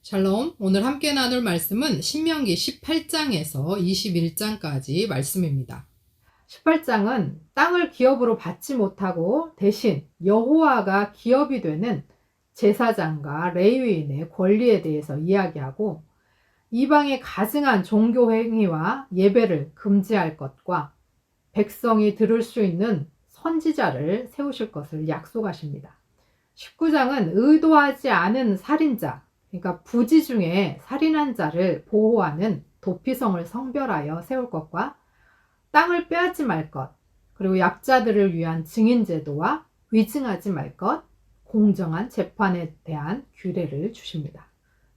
샬롬, 오늘 함께 나눌 말씀은 신명기 18장에서 21장까지 말씀입니다. 18장은 땅을 기업으로 받지 못하고 대신 여호와가 기업이 되는 제사장과 레위인의 권리에 대해서 이야기하고 이방의 가증한 종교 행위와 예배를 금지할 것과 백성이 들을 수 있는 선지자를 세우실 것을 약속하십니다. 19장은 의도하지 않은 살인자, 그러니까 부지 중에 살인한 자를 보호하는 도피성을 성별하여 세울 것과 땅을 빼앗지 말 것, 그리고 약자들을 위한 증인제도와 위증하지 말 것, 공정한 재판에 대한 규례를 주십니다.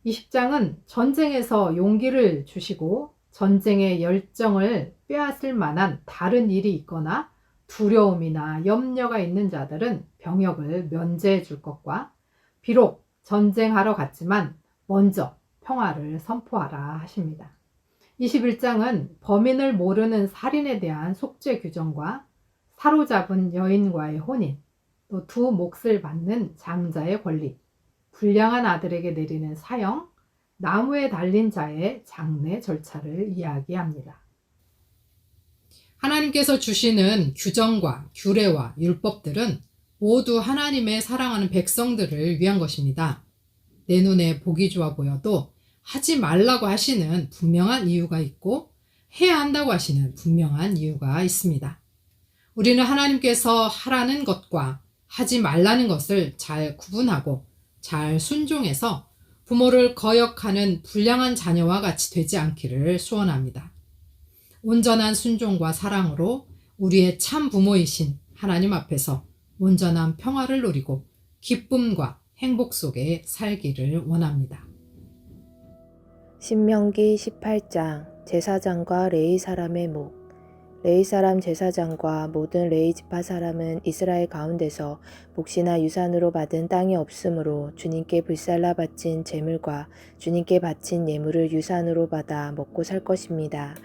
20장은 전쟁에서 용기를 주시고 전쟁의 열정을 빼앗을 만한 다른 일이 있거나 두려움이나 염려가 있는 자들은 병역을 면제해 줄 것과 비록 전쟁하러 갔지만 먼저 평화를 선포하라 하십니다. 21장은 범인을 모르는 살인에 대한 속죄 규정과 사로잡은 여인과의 혼인, 또 두 몫을 받는 장자의 권리, 불량한 아들에게 내리는 사형, 나무에 달린 자의 장례 절차를 이야기합니다. 하나님께서 주시는 규정과 규례와 율법들은 모두 하나님의 사랑하는 백성들을 위한 것입니다. 내 눈에 보기 좋아 보여도 하지 말라고 하시는 분명한 이유가 있고 해야 한다고 하시는 분명한 이유가 있습니다. 우리는 하나님께서 하라는 것과 하지 말라는 것을 잘 구분하고 잘 순종해서 부모를 거역하는 불량한 자녀와 같이 되지 않기를 소원합니다. 온전한 순종과 사랑으로 우리의 참 부모이신 하나님 앞에서 온전한 평화를 누리고 기쁨과 행복 속에 살기를 원합니다. 신명기 18장 제사장과 레위 사람의 목. 레위 사람 제사장과 모든 레위 지파 사람은 이스라엘 가운데서 몫이나 유산으로 받은 땅이 없으므로 주님께 불살라 바친 제물과 주님께 바친 예물을 유산으로 받아 먹고 살 것입니다.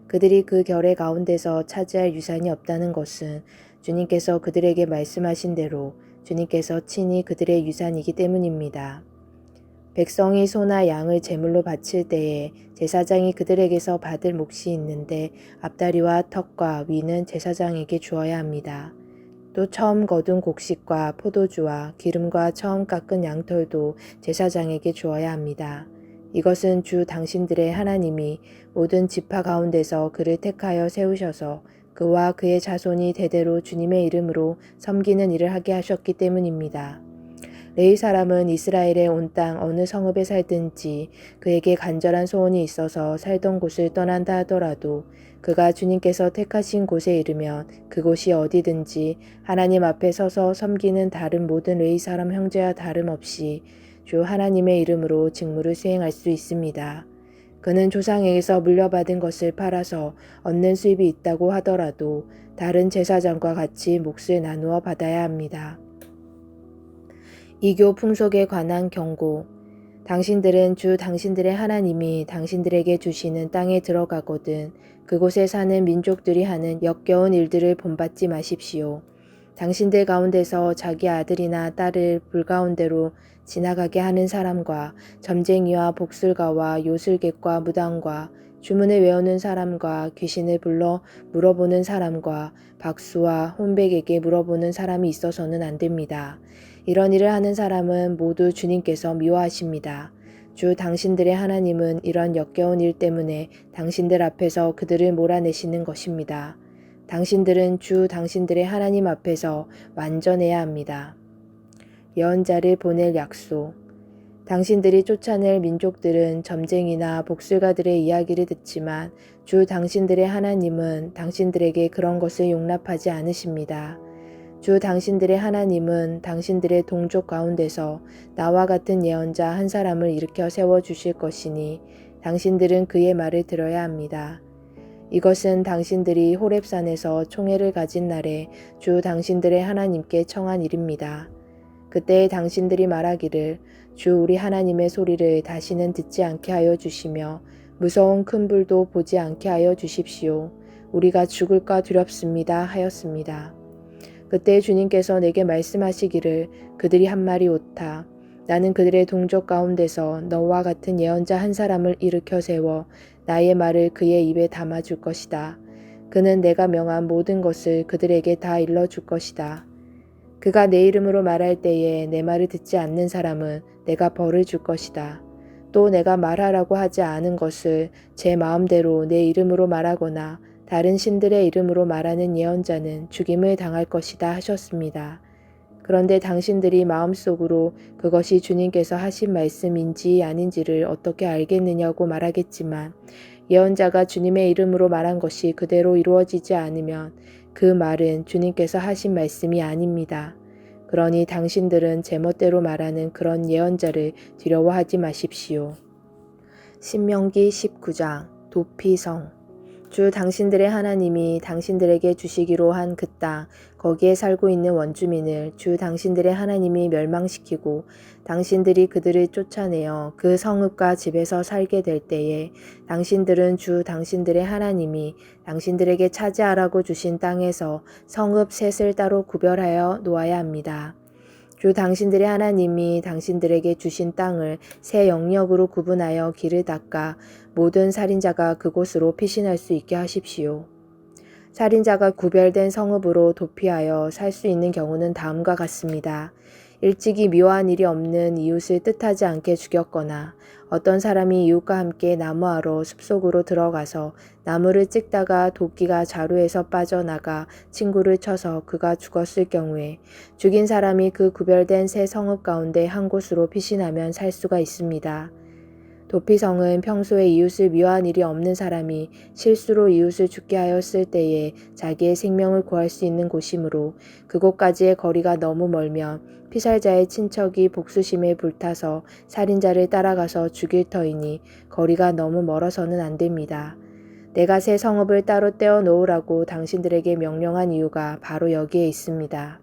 그들이 그 결의 가운데서 차지할 유산이 없다는 것은 주님께서 그들에게 말씀하신 대로 주님께서 친히 그들의 유산이기 때문입니다. 백성이 소나 양을 제물로 바칠 때에 제사장이 그들에게서 받을 몫이 있는데 앞다리와 턱과 위는 제사장에게 주어야 합니다. 또 처음 거둔 곡식과 포도주와 기름과 처음 깎은 양털도 제사장에게 주어야 합니다. 이것은 주 당신들의 하나님이 모든 지파 가운데서 그를 택하여 세우셔서 그와 그의 자손이 대대로 주님의 이름으로 섬기는 일을 하게 하셨기 때문입니다. 레위 사람은 이스라엘의 온 땅 어느 성읍에 살든지 그에게 간절한 소원이 있어서 살던 곳을 떠난다 하더라도 그가 주님께서 택하신 곳에 이르면 그곳이 어디든지 하나님 앞에 서서 섬기는 다른 모든 레위 사람 형제와 다름없이 주 하나님의 이름으로 직무를 수행할 수 있습니다. 그는 조상에게서 물려받은 것을 팔아서 얻는 수입이 있다고 하더라도 다른 제사장과 같이 몫을 나누어 받아야 합니다. 이교 풍속에 관한 경고. 당신들은 주 당신들의 하나님이 당신들에게 주시는 땅에 들어가거든 그곳에 사는 민족들이 하는 역겨운 일들을 본받지 마십시오. 당신들 가운데서 자기 아들이나 딸을 불 가운데로 지나가게 하는 사람과 점쟁이와 복술가와 요술객과 무당과 주문을 외우는 사람과 귀신을 불러 물어보는 사람과 박수와 혼백에게 물어보는 사람이 있어서는 안 됩니다. 이런 일을 하는 사람은 모두 주님께서 미워하십니다. 주 당신들의 하나님은 이런 역겨운 일 때문에 당신들 앞에서 그들을 몰아내시는 것입니다. 당신들은 주 당신들의 하나님 앞에서 완전해야 합니다. 예언자를 보낼 약속. 당신들이 쫓아낼 민족들은 점쟁이나 복술가들의 이야기를 듣지만 주 당신들의 하나님은 당신들에게 그런 것을 용납하지 않으십니다. 주 당신들의 하나님은 당신들의 동족 가운데서 나와 같은 예언자 한 사람을 일으켜 세워주실 것이니 당신들은 그의 말을 들어야 합니다. 이것은 당신들이 호렙산에서 총회를 가진 날에 주 당신들의 하나님께 청한 일입니다. 그때 당신들이 말하기를 주 우리 하나님의 소리를 다시는 듣지 않게 하여 주시며 무서운 큰 불도 보지 않게 하여 주십시오. 우리가 죽을까 두렵습니다 하였습니다. 그때 주님께서 내게 말씀하시기를 그들이 한 말이 옳다. 나는 그들의 동족 가운데서 너와 같은 예언자 한 사람을 일으켜 세워 나의 말을 그의 입에 담아줄 것이다. 그는 내가 명한 모든 것을 그들에게 다 일러줄 것이다. 그가 내 이름으로 말할 때에 내 말을 듣지 않는 사람은 내가 벌을 줄 것이다. 또 내가 말하라고 하지 않은 것을 제 마음대로 내 이름으로 말하거나 다른 신들의 이름으로 말하는 예언자는 죽임을 당할 것이다 하셨습니다. 그런데 당신들이 마음속으로 그것이 주님께서 하신 말씀인지 아닌지를 어떻게 알겠느냐고 말하겠지만 예언자가 주님의 이름으로 말한 것이 그대로 이루어지지 않으면 그 말은 주님께서 하신 말씀이 아닙니다. 그러니 당신들은 제멋대로 말하는 그런 예언자를 두려워하지 마십시오. 신명기 19장 도피성. 주 당신들의 하나님이 당신들에게 주시기로 한 그 땅, 거기에 살고 있는 원주민을 주 당신들의 하나님이 멸망시키고 당신들이 그들을 쫓아내어 그 성읍과 집에서 살게 될 때에 당신들은 주 당신들의 하나님이 당신들에게 차지하라고 주신 땅에서 성읍 셋을 따로 구별하여 놓아야 합니다. 주 당신들의 하나님이 당신들에게 주신 땅을 세 영역으로 구분하여 길을 닦아 모든 살인자가 그곳으로 피신할 수 있게 하십시오. 살인자가 구별된 성읍으로 도피하여 살 수 있는 경우는 다음과 같습니다. 일찍이 미워한 일이 없는 이웃을 뜻하지 않게 죽였거나 어떤 사람이 이웃과 함께 나무하러 숲속으로 들어가서 나무를 찍다가 도끼가 자루에서 빠져나가 친구를 쳐서 그가 죽었을 경우에 죽인 사람이 그 구별된 세 성읍 가운데 한 곳으로 피신하면 살 수가 있습니다. 도피성은 평소에 이웃을 미워한 일이 없는 사람이 실수로 이웃을 죽게 하였을 때에 자기의 생명을 구할 수 있는 곳이므로 그곳까지의 거리가 너무 멀면 피살자의 친척이 복수심에 불타서 살인자를 따라가서 죽일 터이니 거리가 너무 멀어서는 안 됩니다. 내가 새 성읍을 따로 떼어 놓으라고 당신들에게 명령한 이유가 바로 여기에 있습니다.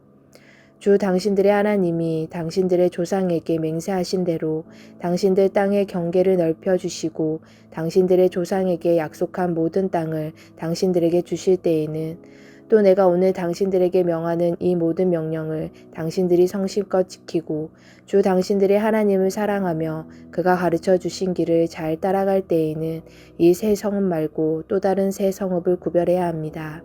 주 당신들의 하나님이 당신들의 조상에게 맹세하신 대로 당신들 땅의 경계를 넓혀주시고 당신들의 조상에게 약속한 모든 땅을 당신들에게 주실 때에는 또 내가 오늘 당신들에게 명하는 이 모든 명령을 당신들이 성실껏 지키고 주 당신들의 하나님을 사랑하며 그가 가르쳐 주신 길을 잘 따라갈 때에는 이 새 성읍 말고 또 다른 새 성읍을 구별해야 합니다.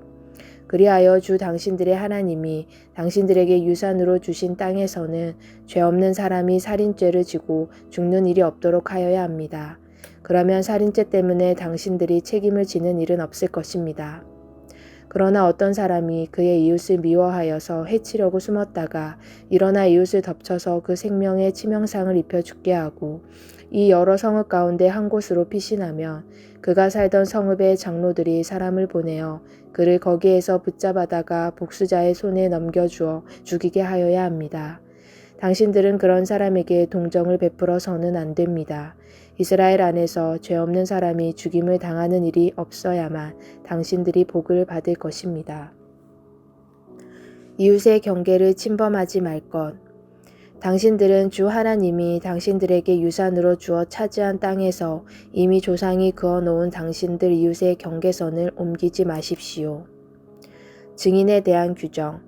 그리하여 주 당신들의 하나님이 당신들에게 유산으로 주신 땅에서는 죄 없는 사람이 살인죄를 지고 죽는 일이 없도록 하여야 합니다. 그러면 살인죄 때문에 당신들이 책임을 지는 일은 없을 것입니다. 그러나 어떤 사람이 그의 이웃을 미워하여서 해치려고 숨었다가 일어나 이웃을 덮쳐서 그 생명에 치명상을 입혀 죽게 하고 이 여러 성읍 가운데 한 곳으로 피신하면 그가 살던 성읍의 장로들이 사람을 보내어 그를 거기에서 붙잡아다가 복수자의 손에 넘겨주어 죽이게 하여야 합니다. 당신들은 그런 사람에게 동정을 베풀어서는 안 됩니다. 이스라엘 안에서 죄 없는 사람이 죽임을 당하는 일이 없어야만 당신들이 복을 받을 것입니다. 이웃의 경계를 침범하지 말 것. 당신들은 주 하나님이 당신들에게 유산으로 주어 차지한 땅에서 이미 조상이 그어놓은 당신들 이웃의 경계선을 옮기지 마십시오. 증인에 대한 규정.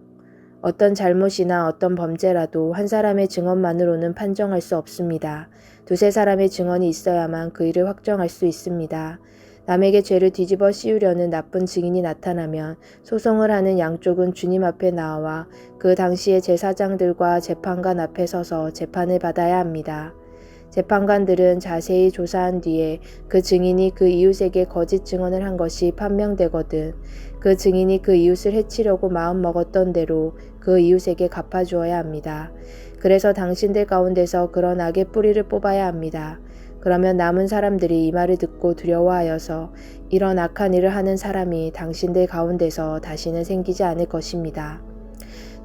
어떤 잘못이나 어떤 범죄라도 한 사람의 증언만으로는 판정할 수 없습니다. 두세 사람의 증언이 있어야만 그 일을 확정할 수 있습니다. 남에게 죄를 뒤집어 씌우려는 나쁜 증인이 나타나면 소송을 하는 양쪽은 주님 앞에 나와 그 당시의 제사장들과 재판관 앞에 서서 재판을 받아야 합니다. 재판관들은 자세히 조사한 뒤에 그 증인이 그 이웃에게 거짓 증언을 한 것이 판명되거든 그 증인이 그 이웃을 해치려고 마음먹었던 대로 그 이웃에게 갚아주어야 합니다. 그래서 당신들 가운데서 그런 악의 뿌리를 뽑아야 합니다. 그러면 남은 사람들이 이 말을 듣고 두려워하여서 이런 악한 일을 하는 사람이 당신들 가운데서 다시는 생기지 않을 것입니다.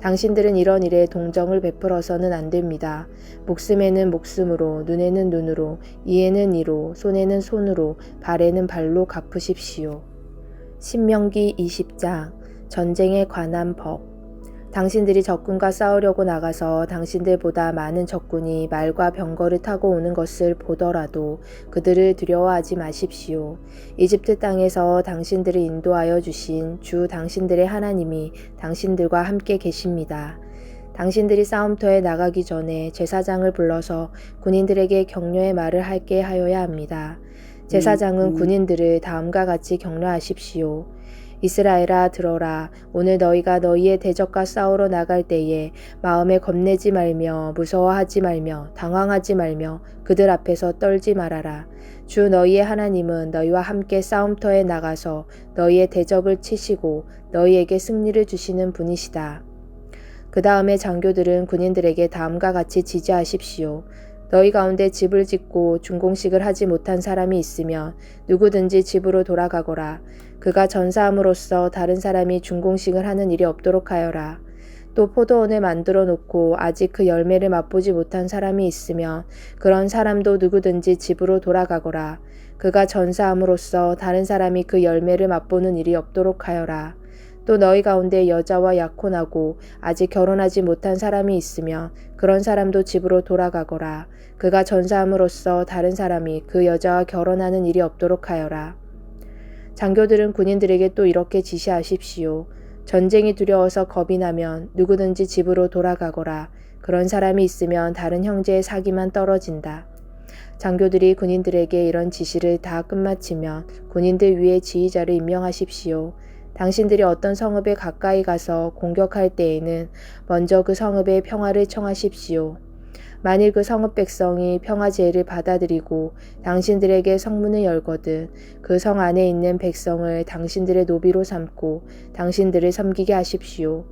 당신들은 이런 일에 동정을 베풀어서는 안 됩니다. 목숨에는 목숨으로, 눈에는 눈으로, 이에는 이로, 손에는 손으로, 발에는 발로 갚으십시오. 신명기 20장 전쟁에 관한 법. 당신들이 적군과 싸우려고 나가서 당신들보다 많은 적군이 말과 병거를 타고 오는 것을 보더라도 그들을 두려워하지 마십시오. 이집트 땅에서 당신들을 인도하여 주신 주 당신들의 하나님이 당신들과 함께 계십니다. 당신들이 싸움터에 나가기 전에 제사장을 불러서 군인들에게 격려의 말을 할게 하여야 합니다. 제사장은 군인들을 다음과 같이 격려하십시오. 이스라엘아 들어라. 오늘 너희가 너희의 대적과 싸우러 나갈 때에 마음에 겁내지 말며 무서워하지 말며 당황하지 말며 그들 앞에서 떨지 말아라. 주 너희의 하나님은 너희와 함께 싸움터에 나가서 너희의 대적을 치시고 너희에게 승리를 주시는 분이시다. 그 다음에 장교들은 군인들에게 다음과 같이 지지하십시오. 너희 가운데 집을 짓고 준공식을 하지 못한 사람이 있으면 누구든지 집으로 돌아가거라. 그가 전사함으로써 다른 사람이 준공식을 하는 일이 없도록 하여라. 또 포도원을 만들어 놓고 아직 그 열매를 맛보지 못한 사람이 있으면 그런 사람도 누구든지 집으로 돌아가거라. 그가 전사함으로써 다른 사람이 그 열매를 맛보는 일이 없도록 하여라. 또 너희 가운데 여자와 약혼하고 아직 결혼하지 못한 사람이 있으면 그런 사람도 집으로 돌아가거라. 그가 전사함으로써 다른 사람이 그 여자와 결혼하는 일이 없도록 하여라. 장교들은 군인들에게 또 이렇게 지시하십시오. 전쟁이 두려워서 겁이 나면 누구든지 집으로 돌아가거라. 그런 사람이 있으면 다른 형제의 사기만 떨어진다. 장교들이 군인들에게 이런 지시를 다 끝마치면 군인들 위에 지휘자를 임명하십시오. 당신들이 어떤 성읍에 가까이 가서 공격할 때에는 먼저 그 성읍의 평화를 청하십시오. 만일 그 성읍 백성이 평화 제의를 받아들이고 당신들에게 성문을 열거든 그 성 안에 있는 백성을 당신들의 노비로 삼고 당신들을 섬기게 하십시오.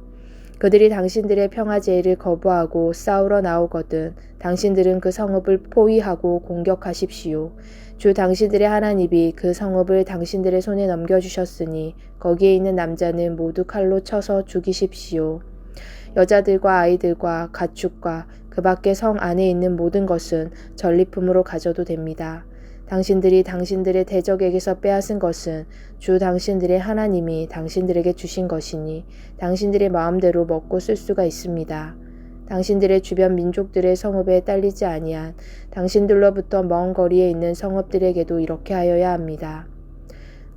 그들이 당신들의 평화 제의를 거부하고 싸우러 나오거든 당신들은 그 성읍을 포위하고 공격하십시오. 주 당신들의 하나님이 그 성읍을 당신들의 손에 넘겨주셨으니 거기에 있는 남자는 모두 칼로 쳐서 죽이십시오. 여자들과 아이들과 가축과 그 밖에 성 안에 있는 모든 것은 전리품으로 가져도 됩니다. 당신들이 당신들의 대적에게서 빼앗은 것은 주 당신들의 하나님이 당신들에게 주신 것이니 당신들의 마음대로 먹고 쓸 수가 있습니다. 당신들의 주변 민족들의 성읍에 딸리지 아니한 당신들로부터 먼 거리에 있는 성읍들에게도 이렇게 하여야 합니다.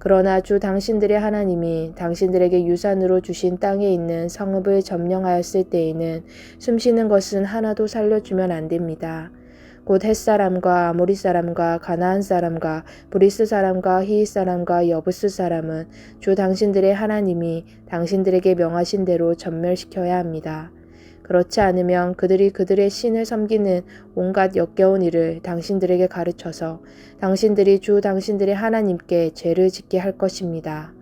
그러나 주 당신들의 하나님이 당신들에게 유산으로 주신 땅에 있는 성읍을 점령하였을 때에는 숨쉬는 것은 하나도 살려주면 안 됩니다. 곧 헷사람과 아모리 사람과 가나안 사람과 브리스 사람과 히윗 사람과 여부스 사람은 주 당신들의 하나님이 당신들에게 명하신 대로 전멸시켜야 합니다. 그렇지 않으면 그들이 그들의 신을 섬기는 온갖 역겨운 일을 당신들에게 가르쳐서 당신들이 주 당신들의 하나님께 죄를 짓게 할 것입니다.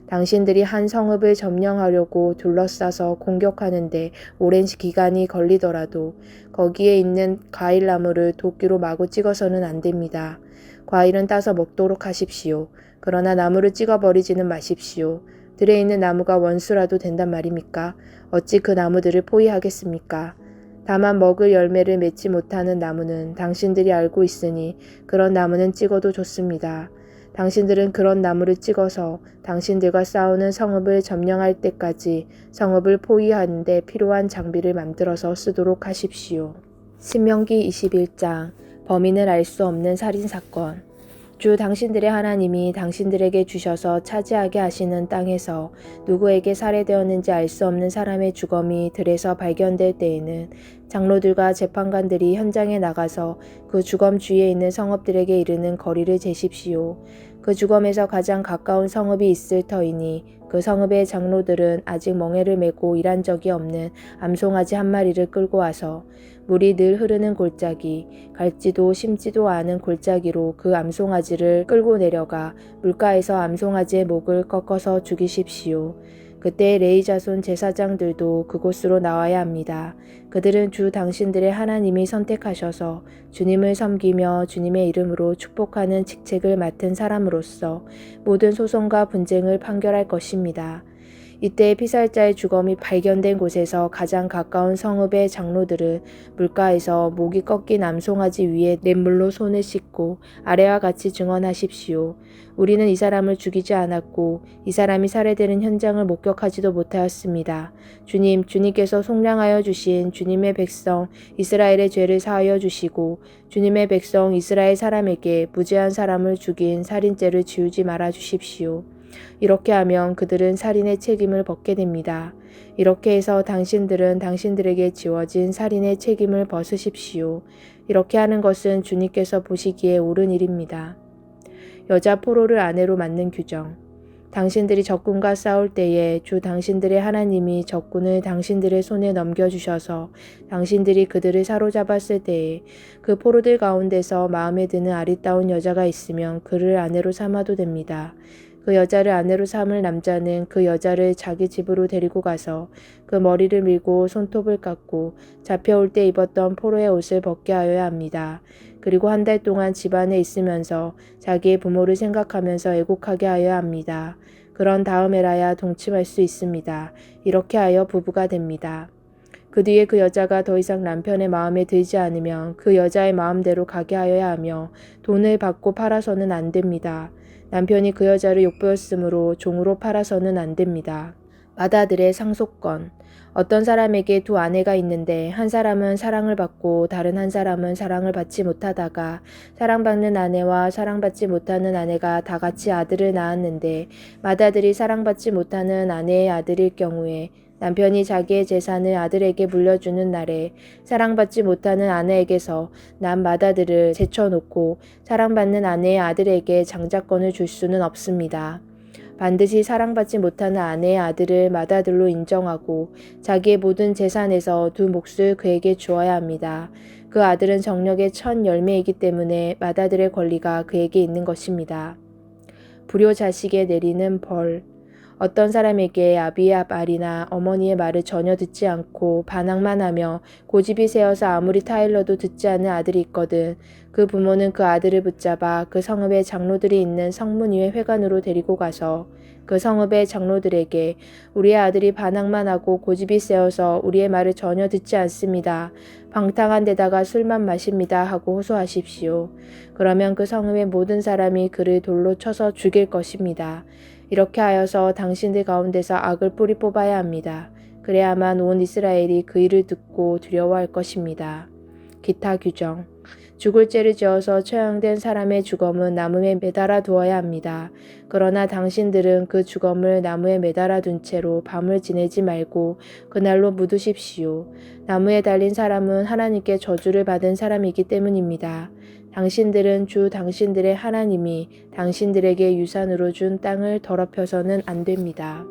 당신들이 한 성읍을 점령하려고 둘러싸서 공격하는데 오랜 기간이 걸리더라도 거기에 있는 과일나무를 도끼로 마구 찍어서는 안 됩니다. 과일은 따서 먹도록 하십시오. 그러나 나무를 찍어버리지는 마십시오. 들에 있는 나무가 원수라도 된단 말입니까? 어찌 그 나무들을 포위하겠습니까? 다만 먹을 열매를 맺지 못하는 나무는 당신들이 알고 있으니 그런 나무는 찍어도 좋습니다. 당신들은 그런 나무를 찍어서 당신들과 싸우는 성읍을 점령할 때까지 성읍을 포위하는 데 필요한 장비를 만들어서 쓰도록 하십시오. 신명기 21장 범인을 알 수 없는 살인사건. 주 당신들의 하나님이 당신들에게 주셔서 차지하게 하시는 땅에서 누구에게 살해되었는지 알 수 없는 사람의 주검이 들에서 발견될 때에는 장로들과 재판관들이 현장에 나가서 그 주검 주위에 있는 성읍들에게 이르는 거리를 재십시오. 그 주검에서 가장 가까운 성읍이 있을 터이니 그 성읍의 장로들은 아직 멍에를 메고 일한 적이 없는 암송아지 한 마리를 끌고 와서 물이 늘 흐르는 골짜기, 갈지도 심지도 않은 골짜기로 그 암송아지를 끌고 내려가 물가에서 암송아지의 목을 꺾어서 죽이십시오. 그때 레위 자손 제사장들도 그곳으로 나와야 합니다. 그들은 주 당신들의 하나님이 선택하셔서 주님을 섬기며 주님의 이름으로 축복하는 직책을 맡은 사람으로서 모든 소송과 분쟁을 판결할 것입니다. 이때 피살자의 주검이 발견된 곳에서 가장 가까운 성읍의 장로들은 물가에서 목이 꺾인 암송아지 위에 냇물로 손을 씻고 아래와 같이 증언하십시오. 우리는 이 사람을 죽이지 않았고 이 사람이 살해되는 현장을 목격하지도 못하였습니다. 주님께서 속량하여 주신 주님의 백성 이스라엘의 죄를 사하여 주시고 주님의 백성 이스라엘 사람에게 무죄한 사람을 죽인 살인죄를 지우지 말아 주십시오. 이렇게 하면 그들은 살인의 책임을 벗게 됩니다. 이렇게 해서 당신들은 당신들에게 지워진 살인의 책임을 벗으십시오. 이렇게 하는 것은 주님께서 보시기에 옳은 일입니다. 여자 포로를 아내로 맞는 규정. 당신들이 적군과 싸울 때에 주 당신들의 하나님이 적군을 당신들의 손에 넘겨주셔서 당신들이 그들을 사로잡았을 때에 그 포로들 가운데서 마음에 드는 아리따운 여자가 있으면 그를 아내로 삼아도 됩니다. 그 여자를 아내로 삼을 남자는 그 여자를 자기 집으로 데리고 가서 그 머리를 밀고 손톱을 깎고 잡혀올 때 입었던 포로의 옷을 벗게 하여야 합니다. 그리고 한 달 동안 집안에 있으면서 자기의 부모를 생각하면서 애곡하게 하여야 합니다. 그런 다음에라야 동침할 수 있습니다. 이렇게 하여 부부가 됩니다. 그 뒤에 그 여자가 더 이상 남편의 마음에 들지 않으면 그 여자의 마음대로 가게 하여야 하며 돈을 받고 팔아서는 안 됩니다. 남편이 그 여자를 욕보였으므로 종으로 팔아서는 안 됩니다. 마다들의 상속권. 어떤 사람에게 두 아내가 있는데 한 사람은 사랑을 받고 다른 한 사람은 사랑을 받지 못하다가 사랑받는 아내와 사랑받지 못하는 아내가 다 같이 아들을 낳았는데 맏아들이 사랑받지 못하는 아내의 아들일 경우에 남편이 자기의 재산을 아들에게 물려주는 날에 사랑받지 못하는 아내에게서 난 맏아들을 제쳐놓고 사랑받는 아내의 아들에게 장자권을 줄 수는 없습니다. 반드시 사랑받지 못하는 아내의 아들을 맏아들로 인정하고 자기의 모든 재산에서 두 몫을 그에게 주어야 합니다. 그 아들은 정력의 첫 열매이기 때문에 맏아들의 권리가 그에게 있는 것입니다. 불효 자식에 내리는 벌. 어떤 사람에게 아비의 말이나 어머니의 말을 전혀 듣지 않고 반항만 하며 고집이 세어서 아무리 타일러도 듣지 않는 아들이 있거든 그 부모는 그 아들을 붙잡아 그 성읍의 장로들이 있는 성문 위의 회관으로 데리고 가서 그 성읍의 장로들에게 우리의 아들이 반항만 하고 고집이 세어서 우리의 말을 전혀 듣지 않습니다. 방탕한 데다가 술만 마십니다 하고 호소하십시오. 그러면 그 성읍의 모든 사람이 그를 돌로 쳐서 죽일 것입니다. 이렇게 하여서 당신들 가운데서 악을 뿌리 뽑아야 합니다. 그래야만 온 이스라엘이 그 일을 듣고 두려워할 것입니다. 기타 규정. 죽을 죄를 지어서 처형된 사람의 주검은 나무에 매달아 두어야 합니다. 그러나 당신들은 그 주검을 나무에 매달아 둔 채로 밤을 지내지 말고 그날로 묻으십시오. 나무에 달린 사람은 하나님께 저주를 받은 사람이기 때문입니다. 당신들은 주 당신들의 하나님이 당신들에게 유산으로 준 땅을 더럽혀서는 안 됩니다.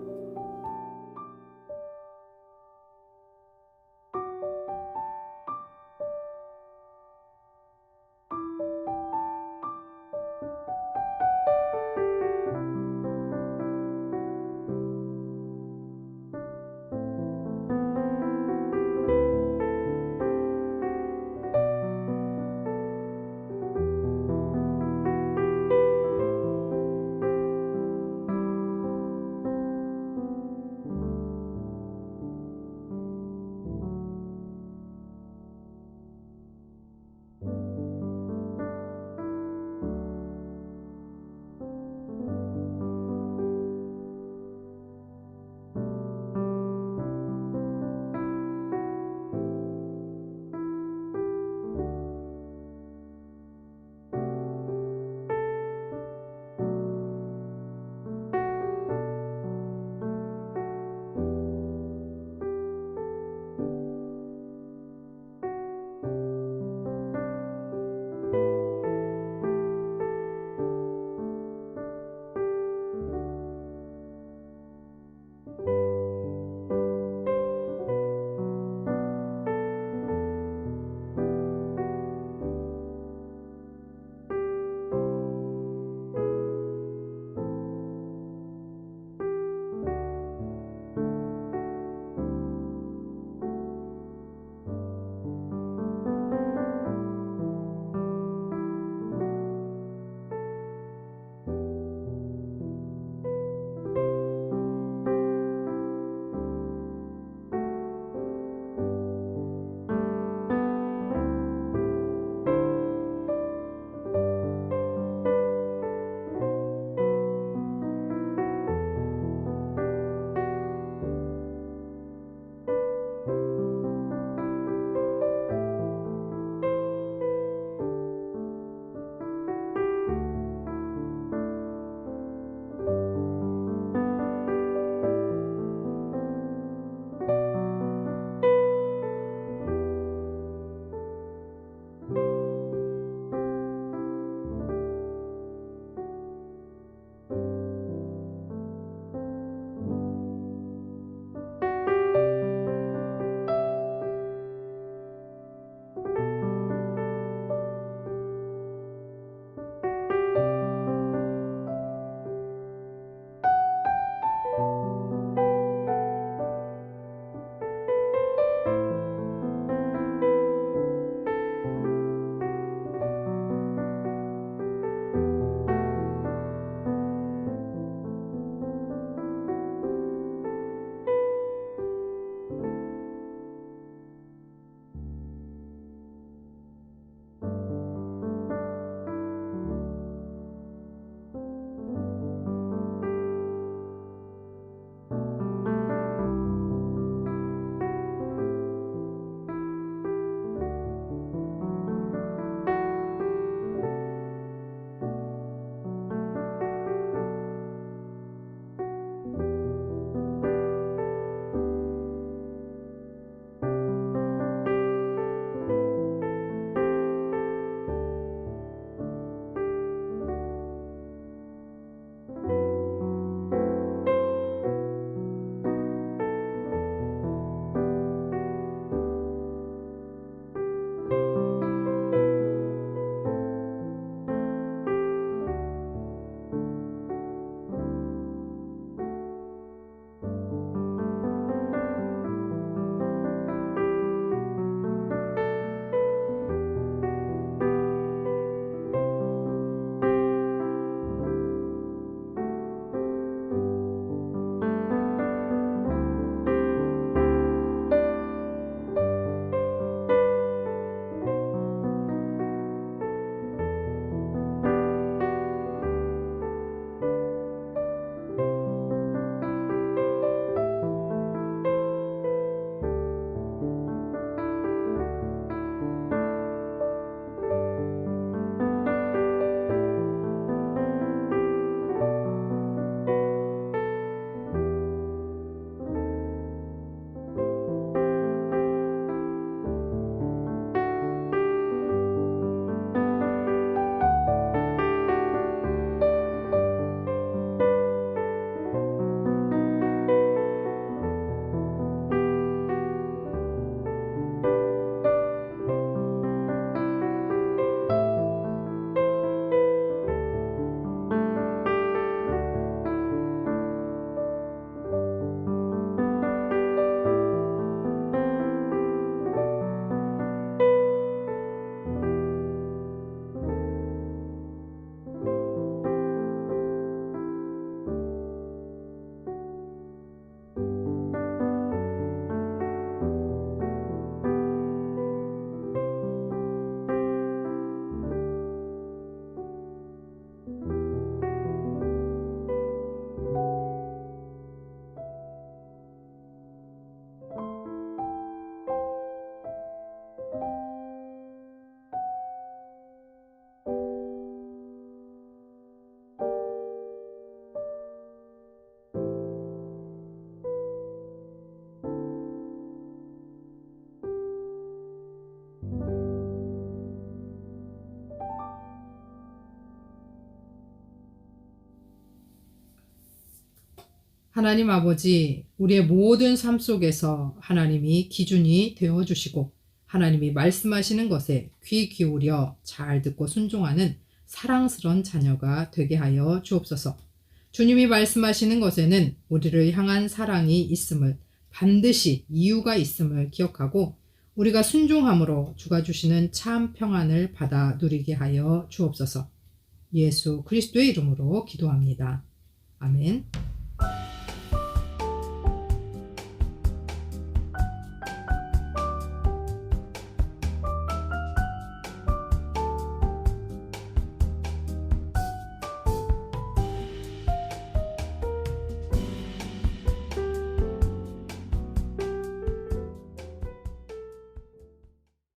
하나님 아버지, 우리의 모든 삶 속에서 하나님이 기준이 되어주시고 하나님이 말씀하시는 것에 귀 기울여 잘 듣고 순종하는 사랑스러운 자녀가 되게 하여 주옵소서. 주님이 말씀하시는 것에는 우리를 향한 사랑이 있음을, 반드시 이유가 있음을 기억하고 우리가 순종함으로 주가 주시는 참 평안을 받아 누리게 하여 주옵소서. 예수 그리스도의 이름으로 기도합니다. 아멘.